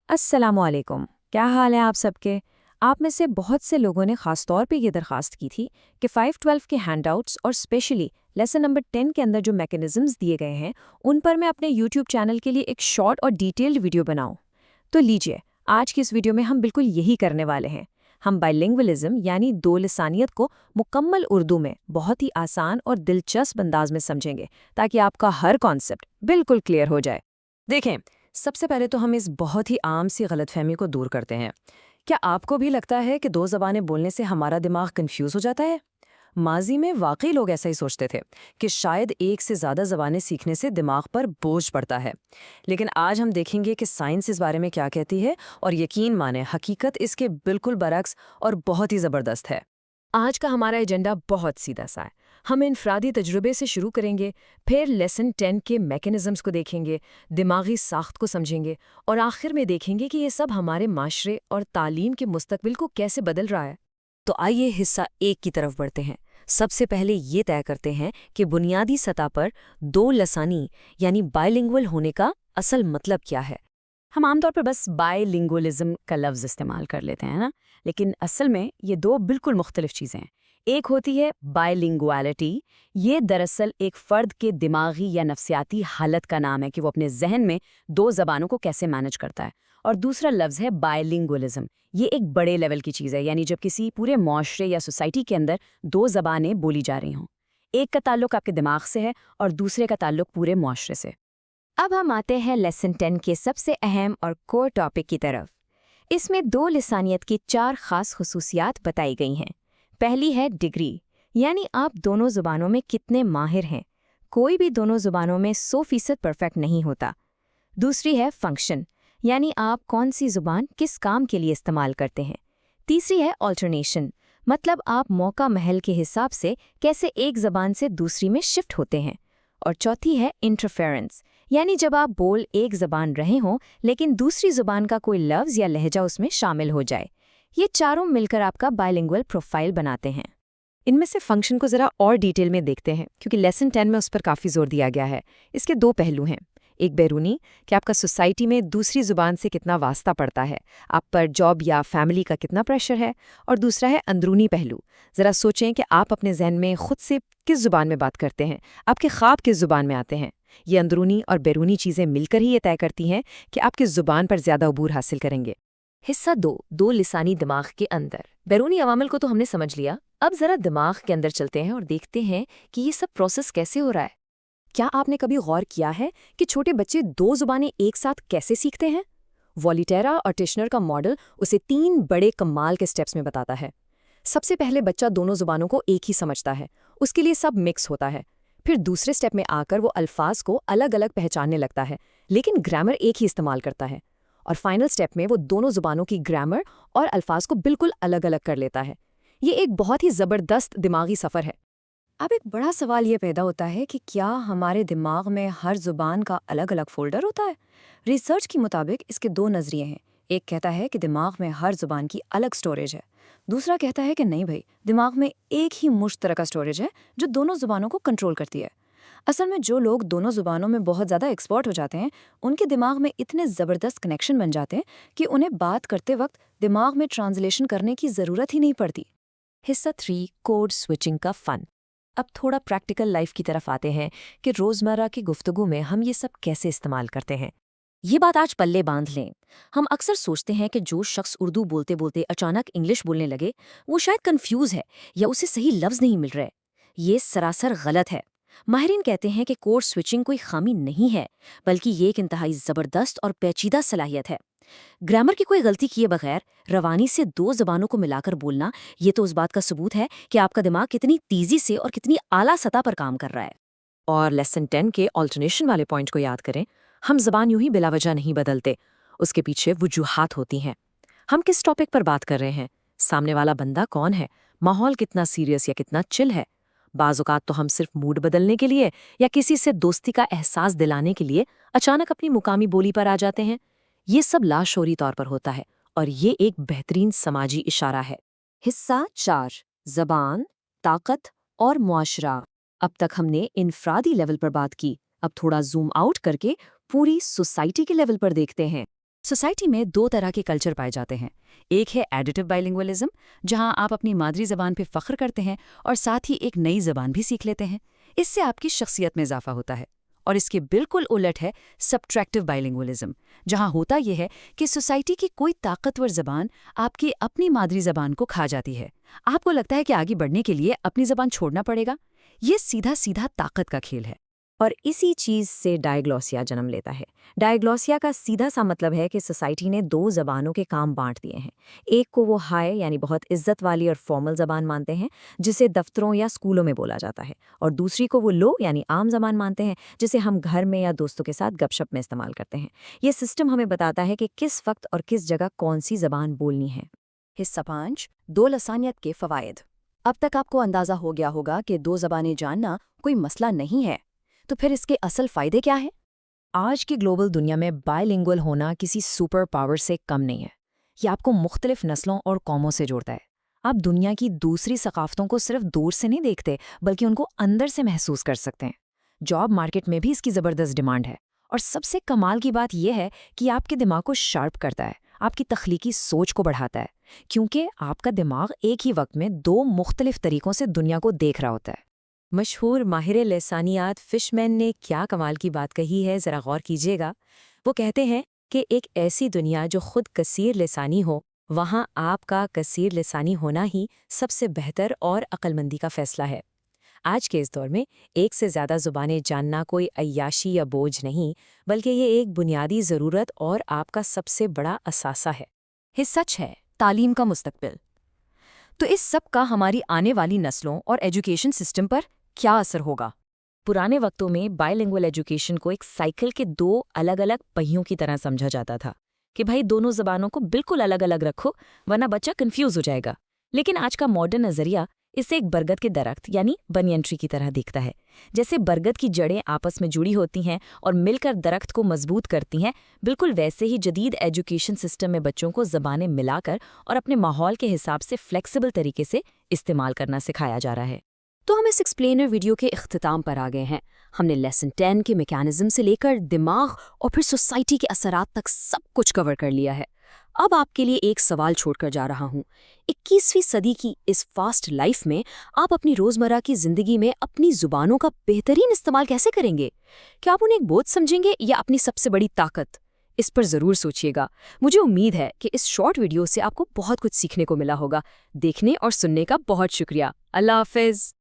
السلام علیکم، کیا حال ہے آپ سب کے؟ آپ میں سے بہت سے لوگوں نے خاص طور پہ یہ درخواست کی تھی کہ 512 کے ہینڈ آؤٹس اور اسپیشلی لیسن نمبر 10 کے اندر جو میکینزمز دیے گئے ہیں ان پر میں اپنے یوٹیوب چینل کے لیے ایک شارٹ اور ڈیٹیلڈ ویڈیو بناؤں۔ تو لیجئے، آج کی اس ویڈیو میں ہم بالکل یہی کرنے والے ہیں۔ ہم بائلنگولزم یعنی دو لسانیت کو مکمل اردو میں بہت ہی آسان اور دلچسپ انداز میں سمجھیں گے تاکہ آپ کا ہر کانسیپٹ بالکل کلیئر ہو جائے۔ دیکھیں، سب سے پہلے تو ہم اس بہت ہی عام سی غلط فہمی کو دور کرتے ہیں۔ کیا آپ کو بھی لگتا ہے کہ دو زبانیں بولنے سے ہمارا دماغ کنفیوز ہو جاتا ہے؟ ماضی میں واقعی لوگ ایسا ہی سوچتے تھے کہ شاید ایک سے زیادہ زبانیں سیکھنے سے دماغ پر بوجھ پڑتا ہے، لیکن آج ہم دیکھیں گے کہ سائنس اس بارے میں کیا کہتی ہے، اور یقین مانیں حقیقت اس کے بالکل برعکس اور بہت ہی زبردست ہے۔ آج کا ہمارا ایجنڈا بہت سیدھا سا ہے۔ ہم انفرادی تجربے سے شروع کریں گے، پھر لیسن 10 کے میکینزمز کو دیکھیں گے، دماغی ساخت کو سمجھیں گے، اور آخر میں دیکھیں گے کہ یہ سب ہمارے معاشرے اور تعلیم کے مستقبل کو کیسے بدل رہا ہے۔ تو آئیے حصہ 1 کی طرف بڑھتے ہیں۔ سب سے پہلے یہ طے کرتے ہیں کہ بنیادی سطح پر دو لسانی یعنی بائی لنگول ہونے کا اصل مطلب کیا ہے۔ ہم عام طور پر بس بائی لنگولزم کا لفظ استعمال کر لیتے ہیں نا، لیکن اصل میں یہ دو بالکل مختلف چیزیں ہیں۔ ایک ہوتی ہے بائی لنگوالٹی، یہ دراصل ایک فرد کے دماغی یا نفسیاتی حالت کا نام ہے کہ وہ اپنے ذہن میں دو زبانوں کو کیسے مینج کرتا ہے، اور دوسرا لفظ ہے بائی لنگولزم۔ یہ ایک بڑے لیول کی چیز ہے، یعنی جب کسی پورے معاشرے یا سوسائٹی کے اندر دو زبانیں بولی جا رہی ہوں، ایک کا تعلق آپ کے دماغ سے ہے اور دوسرے کا تعلق پورے معاشرے سے۔ اب ہم آتے ہیں لیسن 10 کے سب سے اہم اور کور ٹاپک کی طرف۔ اس میں دو لسانیت کی 4 خاص خصوصیات بتائی گئی ہیں۔ پہلی ہے ڈگری، یعنی آپ دونوں زبانوں میں کتنے ماہر ہیں۔ کوئی بھی دونوں زبانوں میں 100% پرفیکٹ نہیں ہوتا۔ دوسری ہے فنکشن، یعنی آپ کون سی زبان کس کام کے لیے استعمال کرتے ہیں۔ تیسری ہے آلٹرنیشن، مطلب آپ موقع محل کے حساب سے کیسے ایک زبان سے دوسری میں شفٹ ہوتے ہیں۔ اور چوتھی ہے انٹرفیرنس، یعنی جب آپ بول ایک زبان رہے ہوں لیکن دوسری زبان کا کوئی لفظ یا لہجہ اس میں شامل ہو جائے۔ یہ چاروں مل کر آپ کا بائلنگول پروفائل بناتے ہیں۔ ان میں سے فنکشن کو ذرا اور ڈیٹیل میں دیکھتے ہیں، کیونکہ لیسن 10 میں اس پر کافی زور دیا گیا ہے۔ اس کے 2 پہلو ہیں، ایک بیرونی کہ آپ کا سوسائٹی میں دوسری زبان سے کتنا واسطہ پڑتا ہے، آپ پر جاب یا فیملی کا کتنا پریشر ہے، اور دوسرا ہے اندرونی پہلو۔ ذرا سوچیں کہ آپ اپنے ذہن میں خود سے کس زبان میں بات کرتے ہیں، آپ کے خواب کس زبان میں آتے ہیں۔ یہ اندرونی اور بیرونی چیزیں مل کر ہی یہ طے کرتی ہیں کہ آپ کس زبان پر زیادہ عبور حاصل کریں گے۔ حصہ 2، دو لسانی دماغ کے اندر۔ بیرونی عوامل کو تو ہم نے سمجھ لیا، اب ذرا دماغ کے اندر چلتے ہیں اور دیکھتے ہیں کہ یہ سب پروسیس کیسے ہو رہا ہے۔ کیا آپ نے کبھی غور کیا ہے کہ چھوٹے بچے 2 زبانیں ایک ساتھ کیسے سیکھتے ہیں؟ والیٹیرا اور ٹیشنر کا ماڈل اسے 3 بڑے کمال کے سٹیپس میں بتاتا ہے۔ سب سے پہلے بچہ دونوں زبانوں کو ایک ہی سمجھتا ہے، اس کے لیے سب مکس ہوتا ہے۔ پھر دوسرے سٹیپ میں آ کر وہ الفاظ کو الگ الگ پہچاننے لگتا ہے، لیکن گرامر ایک ہی استعمال کرتا ہے۔ اور فائنل سٹیپ میں وہ دونوں زبانوں کی گرامر اور الفاظ کو بالکل الگ الگ کر لیتا ہے۔ یہ ایک بہت ہی زبردست دماغی سفر ہے۔ اب ایک بڑا سوال یہ پیدا ہوتا ہے کہ کیا ہمارے دماغ میں ہر زبان کا الگ الگ فولڈر ہوتا ہے؟ ریسرچ کے مطابق اس کے 2 نظریے ہیں۔ ایک کہتا ہے کہ دماغ میں ہر زبان کی الگ سٹوریج ہے، دوسرا کہتا ہے کہ نہیں بھائی، دماغ میں ایک ہی مشترکہ سٹوریج ہے جو دونوں زبانوں کو کنٹرول کرتی ہے۔ اصل میں جو لوگ دونوں زبانوں میں بہت زیادہ ایکسپرٹ ہو جاتے ہیں، ان کے دماغ میں اتنے زبردست کنیکشن بن جاتے ہیں کہ انہیں بات کرتے وقت دماغ میں ٹرانسلیشن کرنے کی ضرورت ہی نہیں پڑتی۔ حصہ 3، کوڈ سوئچنگ کا فن۔ اب تھوڑا پریکٹیکل لائف کی طرف آتے ہیں کہ روزمرہ کی گفتگو میں ہم یہ سب کیسے استعمال کرتے ہیں۔ یہ بات آج پلے باندھ لیں۔ ہم اکثر سوچتے ہیں کہ جو شخص اردو بولتے بولتے اچانک انگلش بولنے لگے، وہ شاید کنفیوز ہے یا اسے صحیح لفظ نہیں مل رہے۔ یہ سراسر غلط ہے۔ ماہرین کہتے ہیں کہ کوڈ سوئچنگ کوئی خامی نہیں ہے، بلکہ یہ ایک انتہائی زبردست اور پیچیدہ صلاحیت ہے۔ گرامر کی کوئی غلطی کیے بغیر روانی سے 2 زبانوں کو ملا کر بولنا، یہ تو اس بات کا ثبوت ہے کہ آپ کا دماغ کتنی تیزی سے اور کتنی اعلیٰ سطح پر کام کر رہا ہے۔ اور لیسن 10 کے آلٹرنیشن والے پوائنٹ کو یاد کریں، ہم زبان یوں ہی بلا وجہ نہیں بدلتے، اس کے پیچھے وجوہات ہوتی ہیں۔ ہم کس ٹاپک پر بات کر رہے ہیں، سامنے والا بندہ کون ہے، ماحول کتنا سیریس یا کتنا چل ہے۔ بعض اوقات تو ہم صرف موڈ بدلنے کے لیے یا کسی سے دوستی کا احساس دلانے کے لیے اچانک اپنی مقامی بولی پر آ جاتے ہیں۔ یہ سب لاشعوری طور پر ہوتا ہے، اور یہ ایک بہترین سماجی اشارہ ہے۔ حصہ 4، زبان، طاقت اور معاشرہ۔ اب تک ہم نے انفرادی لیول پر بات کی، اب تھوڑا زوم آؤٹ کر کے پوری سوسائٹی کے لیول پر دیکھتے ہیں۔ سوسائٹی میں 2 طرح کے کلچر پائے جاتے ہیں۔ ایک ہے ایڈیٹو بائلنگولزم، جہاں آپ اپنی مادری زبان پہ فخر کرتے ہیں اور ساتھ ہی ایک نئی زبان بھی سیکھ لیتے ہیں۔ اس سے آپ کی شخصیت میں اضافہ ہوتا ہے۔ اور اس کے بالکل الٹ ہے سبٹریکٹیو بائلنگولزم، جہاں ہوتا یہ ہے کہ سوسائٹی کی کوئی طاقتور زبان آپ کی اپنی مادری زبان کو کھا جاتی ہے۔ آپ کو لگتا ہے کہ آگے بڑھنے کے لیے اپنی زبان چھوڑنا پڑے گا۔ یہ سیدھا سیدھا طاقت کا کھیل ہے۔ اور اسی چیز سے ڈائیگلوسیا جنم لیتا ہے۔ ڈائیگلوسیا کا سیدھا سا مطلب ہے کہ سوسائٹی نے 2 زبانوں کے کام بانٹ دیے ہیں۔ ایک کو وہ ہائی یعنی بہت عزت والی اور فارمل زبان مانتے ہیں جسے دفتروں یا اسکولوں میں بولا جاتا ہے، اور دوسری کو وہ لو یعنی عام زبان مانتے ہیں جسے ہم گھر میں یا دوستوں کے ساتھ گپ شپ میں استعمال کرتے ہیں۔ یہ سسٹم ہمیں بتاتا ہے کہ کس وقت اور کس جگہ کون سی زبان بولنی ہے۔ حصہ 5 2 لسانیت کے فوائد۔ اب تک آپ کو اندازہ ہو گیا ہوگا کہ 2 زبانیں جاننا کوئی مسئلہ نہیں ہے، تو پھر اس کے اصل فائدے کیا ہیں؟ آج کی گلوبل دنیا میں بائی لنگول ہونا کسی سپر پاور سے کم نہیں ہے۔ یہ آپ کو مختلف نسلوں اور قوموں سے جوڑتا ہے۔ آپ دنیا کی دوسری ثقافتوں کو صرف دور سے نہیں دیکھتے بلکہ ان کو اندر سے محسوس کر سکتے ہیں۔ جاب مارکیٹ میں بھی اس کی زبردست ڈیمانڈ ہے، اور سب سے کمال کی بات یہ ہے کہ آپ کے دماغ کو شارپ کرتا ہے، آپ کی تخلیقی سوچ کو بڑھاتا ہے، کیونکہ آپ کا دماغ ایک ہی وقت میں 2 مختلف طریقوں سے دنیا کو دیکھ رہا ہوتا ہے۔ مشہور ماہر لسانیات فش مین نے کیا کمال کی بات کہی ہے، ذرا غور کیجیے گا۔ وہ کہتے ہیں کہ ایک ایسی دنیا جو خود کثیر لسانی ہو، وہاں آپ کا کثیر لسانی ہونا ہی سب سے بہتر اور عقل مندی کا فیصلہ ہے۔ آج کے اس دور میں ایک سے زیادہ زبانیں جاننا کوئی عیاشی یا بوجھ نہیں، بلکہ یہ ایک بنیادی ضرورت اور آپ کا سب سے بڑا اثاثہ ہے۔ یہ سچ ہے، تعلیم کا مستقبل۔ تو اس سب کا ہماری آنے والی نسلوں اور ایجوکیشن سسٹم پر کیا اثر ہوگا؟ پرانے وقتوں میں بائی لنگول ایجوکیشن کو ایک سائیکل کے 2 الگ الگ پہیوں کی طرح سمجھا جاتا تھا کہ بھائی دونوں زبانوں کو بالکل الگ الگ رکھو ورنہ بچہ کنفیوز ہو جائے گا۔ لیکن آج کا ماڈرن نظریہ اسے ایک برگد کے درخت یعنی بنین ٹری کی طرح دیکھتا ہے۔ جیسے برگد کی جڑیں آپس میں جڑی ہوتی ہیں اور مل کر درخت کو مضبوط کرتی ہیں، بالکل ویسے ہی جدید ایجوکیشن سسٹم میں بچوں کو زبانیں ملا کر اور اپنے ماحول کے حساب سے فلیکسیبل طریقے سے استعمال کرنا سکھایا جا رہا ہے۔ تو ہم اس ایکسپلینر ویڈیو کے اختتام پر آ گئے ہیں۔ ہم نے لیسن 10 کے میکانزم سے لے کر دماغ اور پھر سوسائٹی کے اثرات تک سب کچھ کور کر لیا ہے۔ اب آپ کے لیے ایک سوال چھوڑ کر جا رہا ہوں۔ 21ویں صدی کی اس فاسٹ لائف میں آپ اپنی روزمرہ کی زندگی میں اپنی زبانوں کا بہترین استعمال کیسے کریں گے؟ کیا آپ انہیں ایک بوجھ سمجھیں گے یا اپنی سب سے بڑی طاقت؟ اس پر ضرور سوچیے گا۔ مجھے امید ہے کہ اس شارٹ ویڈیو سے آپ کو بہت کچھ سیکھنے کو ملا ہوگا۔ دیکھنے اور سننے کا بہت شکریہ۔ اللہ حافظ۔